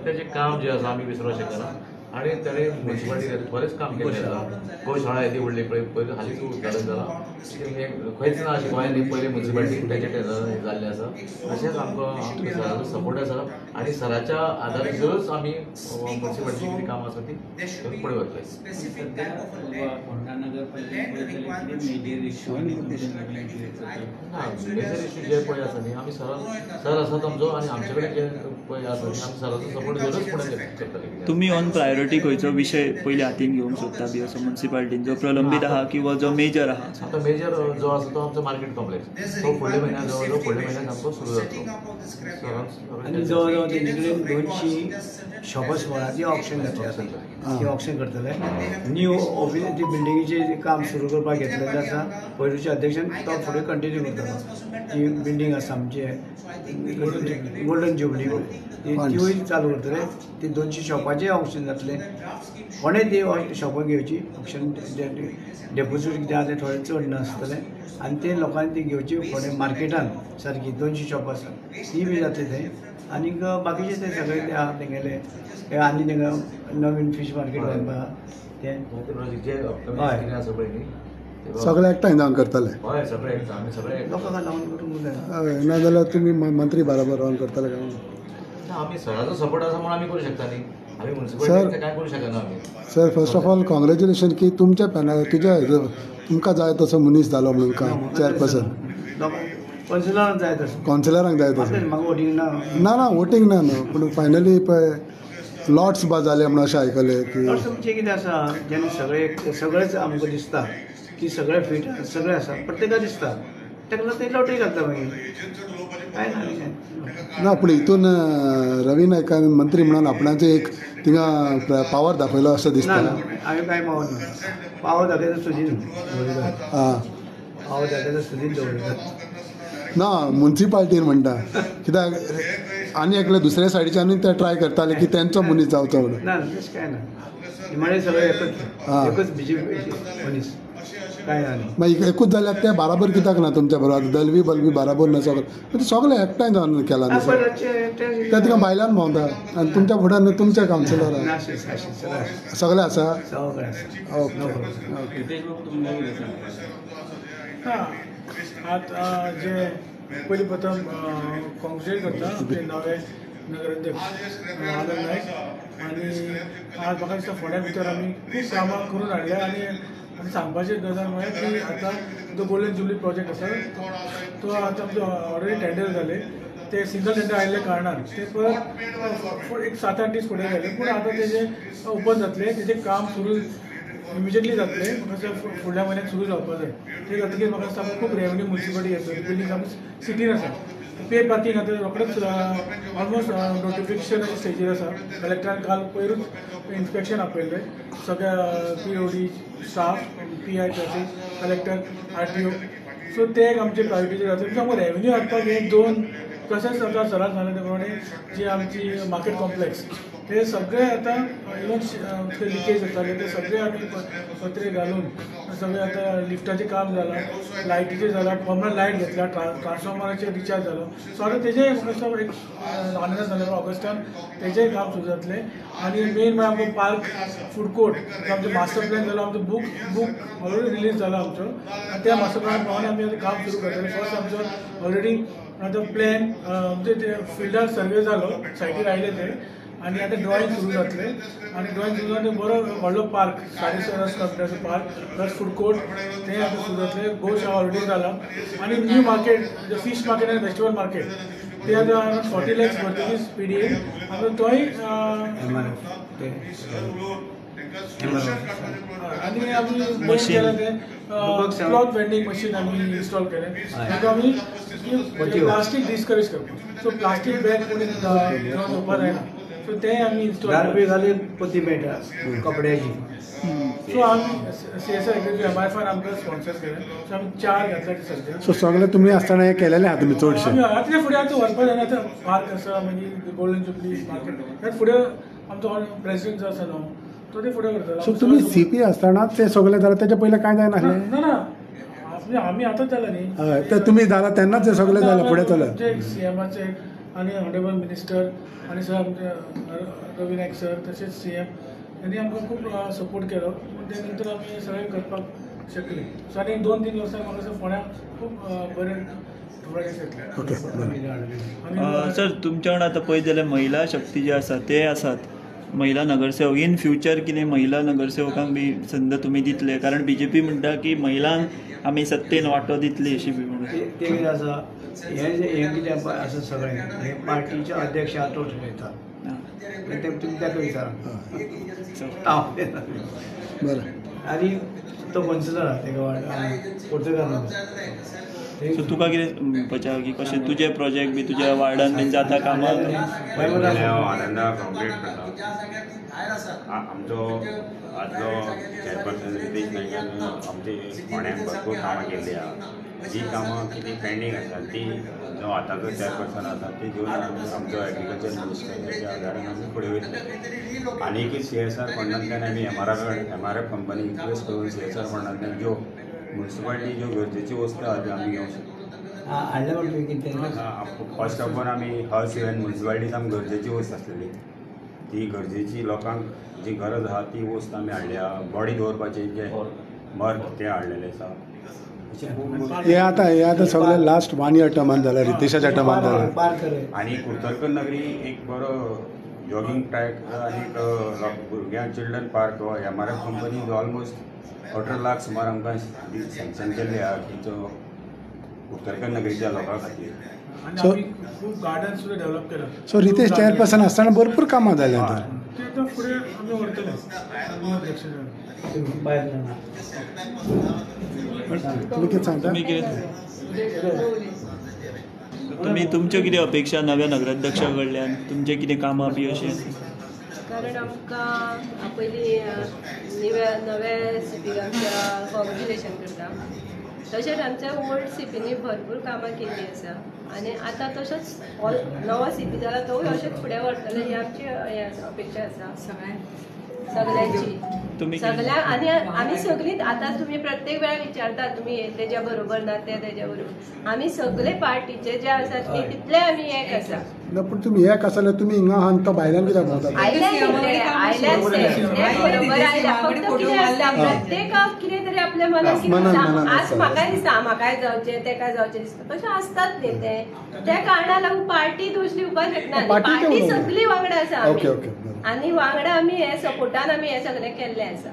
रस्त्याचे काम जे आसा आमी विसरूंक शकना आणि ताणें म्युन्सिपालिटी बरेंच काम केलें आसा गोशाळा येदी व्हडली पळय हालींच उदघाटन जालां खंयच ना अशें गोंयांत ही पयली म्युन्सिपालिटी ताचे जाल्लें आसा तशेंच आमकां सराचो सपोर्ट आसा आणि सराच्या आदाराचेरूच आमी म्युन्सिपालिटीची कितें कामां आसा ती फुडें वतले मेजर इश्यू जे पळय आसा न्ही आमी सर आसात आमचो आनी आमचे कडेन जे पळय आसा न्ही आमी सराचो सपोर्ट घेवनूच फुडें करतले तुम्ही ऑन प्रायोरिटी खंयचो विषय पयलीं हातीन घेवंक सोदता बी असो म्युन्सिपालिटीन जो प्रलंबीत आहा किंवा जो मेजर आहा आता मेजर जो आसा तो आमचो मार्केट कॉम्प्लेक्स तो फुडल्या म्हयन्याक जवळ फुडल्या म्हयन्याक आमचो सुरू जातलो आनी जवळ जवळ तेंचे कडेन 200 शॉपर्स मळाची ऑप्शन जातले ते ऑप्शन करतले न्यू ऑफिस ती बिल्डिंगेचे काम सुरू करपाक घेतलेलें आसा पयरूचे अध्यक्षान तो फुडें कंटिन्यू करतलो ती बिल्डींग आसा आमची गोल्डन जुबली त्योय चालू करतले ती 200 शॉपाचे ऑप्शन जातले कोणें ती शॉपां घेवची ऑप्शन डेपोजीट कितें आसा तें थोडें चड नासतलें आनी ते लोकांनी ती घेवची फुडें मार्केटान सारकी 200 शॉपां आसा ती बी जातली थंय आनीक बाकीचे ते सगळे ते आहा तेंगेले आनी तेंगा नवीन फीश मार्केट बांदपा तें सगळे एकठांय जावन करतले हय सगळे आमी सगळे लोकांक लावन करूंक जाय नाजाल्यार तुमी मंत्री बरोबर रावन करतले काय आमी सराचो सपोर्ट आसा म्हणून आमी करूं शकता न्ही आमी म्युन्सिपालिटी काय करूं शकना आमी sir first of all congratulation की तुमच्या पॅनल तुमकां जाय तसो मनीस जालो म्हणून काम चेअरपर्सन कौन्सिलरांक जाय तसो कौन्सिलरांक जाय तसो म्हाका वोटींग ना ना वोटींग ना न्हू पूण फायनली पळय लॉट्स बा जाले म्हणून अशें आयकलें की तुमचें कितें आसा जेन्ना सगळेच आमकां दिसता की सगळे फीट सगळे आसा प्रत्येकाक दिसता तेका लागून ते लॉटरी घालता मागीर काय ना ना पूण हितून रवी नायकान मंत्री म्हणून आपणाचो एक थिंगा पावर दाखयलो असो दिसता हांवें कांय पावर ना पावर दाखयता सुदीन आं पावर दाखयता सुदीन दवरता ना म्युन्सिपाल्टीन म्हणटा कित्याक आनी एकले दुसऱ्या सायडीच्यानूय ते ट्राय करताले की तेंचो मनीस जावचो म्हणून ना तशें कांय ना निमाणे सगळे एकच बीजेपी मनीस काय ना मागीर एकूच जाल्यार ते बराबर कित्याक ना तुमच्या बरोबर दलवी बलवी बराबर ना सगळे सगळे एकठांय जावन केला न्ही सर ते तिका भायल्यान भोंवता आनी तुमच्या फुड्यान तुमचे कावन्सिलर सगळे आसा ओके आता जे पयलीं प्रथम कॉंग्रेच्युलेट करता आपले नवे नगराध्यक्ष आनंद नायक आनी आज म्हाका दिसता फुड्या भितर आमी खूब कामां करून हाडल्या आनी सांगपाचें गजाल म्हळ्यार की आतां जो गोल्डन जुबली प्रोजेक्ट आसा तो आतां आमचे ऑलरेडी टेंडर जाले ते सिंगल टेंडर आयिल्ल्या कारणान ते परत एक 7-8 दीस फुडें गेले पूण आतां तेजें ओपन जातलें तेजें काम सुरू इमिजिएटली जातले म्हाका फुडल्या म्हयन्याक सुरू जावपाक जाय ते जातकीर म्हाका दिसता खूब रेवन्यू म्युन्सिपालिटी येतली बिल्डींग आमी सिटीन आसा पे पार्किंग आतां रोखडेंच ऑलमोस्ट नोटिफिकेशन स्टेजीर आसा कलेक्टरान काल पयरूच इन्स्पेक्शन आपयल्लें सगळ्या POD staff PI traffic collector RTO so ते एक आमचे प्रायोरिटीचे जातले आमकां रेवन्यू हाडपाक हे 2 तशेंच आतां सरान सांगले ते प्रमाणे जी आमची मार्केट कॉम्प्लेक्स ते सगळे आतां इवन ते लिकेज जाताले ते सगळे आमी पत्रे घालून सगळे आतां लिफ्टाचें काम जालां लायटीचें जालां पर्मनंट लायट घेतला ट्रान्सफॉर्मराचें रिचार्ज जालो सो आतां तेजें म्हाका दिसता एक आनंद जालें ऑगस्टान तेजेंय काम सुरू जातलें आनी मेन म्हळ्यार आमचो पार्क फूड कोर्ट आमचो मास्टर प्लॅन जालो आमचो बूक ऑलरेडी रिलीज जालो आमचो आनी त्या मास्टर प्लॅन प्रमाणे आमी आतां काम सुरू करतले फर्स्ट आमचो ऑलरेडी आतां प्लॅन म्हणजे ते फिल्डार सर्वे जालो सायटीर आयले ते आनी आतां ड्रॉईंग सुरू जातले आनी ड्रॉईंग सुरू जावन बरो व्हडलो पार्क 7.5 कम्प्युटराचो पार्क प्लस फूड कोर्ट ते आतां सुरू जातले गोशाळा ऑलरेडी जाला आनी न्यू मार्केट फीश मार्केट आनी वेजिटेबल मार्केट ते आतां 40 lakhs भरतली PDA आतां तोय आनी आमी मशीन ते क्लॉथ वेंडिंग मशीन आमी इन्स्टॉल केलें ताका आमी प्लास्टीक डिस्करेज करता सो प्लास्टीक बॅग कोणी घेवपाक जायना सो ते आमी इन्स्टॉल गारबी घालून पोती मेळटा कपड्याची सो आमी CSR MIFान आमकां स्पॉन्सर केलें सो आमी 4 घातल्या सद्या सो सगळे तुमी आसतना हे केलेले आहा तुमी चडशे आतां फुडें आतां व्हरपा जायना आतां पार्क आसा मागीर गोल्डन जुबली मार्केट त्यात फुडें आमचो प्रेसिडेंट जो आसा न्हू तो ते फुडें करतलो सो तुमी CP आसतनाच ते सगळे जाल्यार तेच्या पयलें कांय जायनासलें ना आमी आतांच जाला न्ही हय ते तुमी जाला तेन्नाच हे सगळे जालें फुडें चलत CMचे आनी ऑनरेबल मिनिस्टर आनी सर आमचे रवी नायक सर तशेंच CM यांनी आमकां खूब सपोर्ट केलो ते नंतर आमी सगळें करपाक शकले. सो आनी 2-3 वर्सां म्हाका असं फोंड्या खूब बरें प्रोग्रेस येतलें. सर तुमच्या वांगडा आतां पळयत जाल्यार महिला शक्ती जे आसा ते आसात महिला नगरसेवक. इन फ्युचर कितें महिला नगरसेवकांक बी संद तुमी दितले? कारण BJP म्हणटा की महिलांक आमी सत्तेन वांटो दितली अशी बी म्हणून. ते कितें आसा हें कितें आसा सगळें हे पार्टीचे अध्यक्ष आहा तो ठरयता. ते तुमी ताका विचारा बरें. आनी तो कन्सिलर आहा तेका पोर्तुगाल. सो तुका कितें म्हणपाचें की कशें तुजे प्रोजेक्ट बी तुज्या वार्डान बी जाता कामां? आनंदा कंप्लीट करता. आमचो आदलो चेअरपर्सन रितेश नायकान आमचे फोंड्यान भरपूर कामां केल्ली आहा. जी कामां कितें पेंडींग आसा ती जो आतांचो चेअरपर्सन आसा ती घेवन आमचो एग्रीकल्चर मिनिस्टराच्या आदारान आमी फुडें वयतले. आनीक CSR फंडांतल्यान आमी MRF कंपनी इन्वेस्ट करून CSR फंडांतल्यान ज्यो म्युनिसिपालिटी ज्यो गरजेच्यो वस्तू आहा त्यो आमी घेवंक शकता. हाडले म्हणटा कितें फर्स्ट ऑफ ऑल आमी हर्स इव्हन म्युनिसिपालिटीज आमकां गरजेची वस्त आसलेली ती गरजेची लोकांक जी गरज आहा ती वस्त आमी हाडल्या. बॉडी दवरपाचे जे मर्ग ते हाडलेले आसा. हे आता सगळें लास्ट 1 year टर्मान जालें रितेशाच्या टर्मान जालें. आनी आणि कुर्तरकर नगरी एक बरो जॉगिंग ट्रॅक आणि भुरग्यां चिल्ड्रन पार्क हो MRF कंपनी ऑलमोस्ट 18 लाख सुमार आमकां सँक्शन केल्ले आहा तिचो कुर्तरकर नगरीच्या लोकां खातीर. आनी आमी खूब गार्डन सुद्दां डेव्हलप केला. सो रितेश चेअरपर्सन आसतना भरपूर कामां जालीं आतां. ते आतां फुडें आमी व्हरतले आमी अध्यक्ष भायर तुमी कितें सांगता? तुमी कितें तुमच्यो कितें अपेक्षा नव्या नगराध्यक्षा कडल्यान तुमचें कितें कामां बी अशें? कारण आमकां पयलीं नव्या CPक आमच्या कॉंग्रेच्युलेशन करता. तशेंच आमच्या ओल्ड CPनी भरपूर कामां केल्लीं आसा आनी आतां तसोच नवो CP जाला तोय अशेंच फुडें व्हरतले ही आमची अपेक्षा आसा सगळ्यांची. सगळ्यांक आनी आमी सगळींच आतां तुमी प्रत्येक वेळार विचारता तुमी तेज्या बरोबर ना ते तेज्या बरोबर. आमी सगळे पार्टीचे जे आसात ते तितले आमी एक आसा. ना पूण तुमी एक आसा जाल्यार तुमी हिंगा आहा आनी तो भायल्यान कित्याक भोंवता? आयल्याच बरोबर आयल्या. फक्त कितें आसता प्रत्येकाक कितें तरी आपल्या मनात कितें आज म्हाकाय दिसता म्हाकाय जावचें तेका जावचें दिसता तशें आसतात न्ही ते. त्या कारणाक लागून पार्टी दोश दिवपाक शकना. पार्टी सगळी वांगडा आसा ओके आनी वांगडा आमी हे सपोर्टान आमी हे सगळें केल्लें आसा.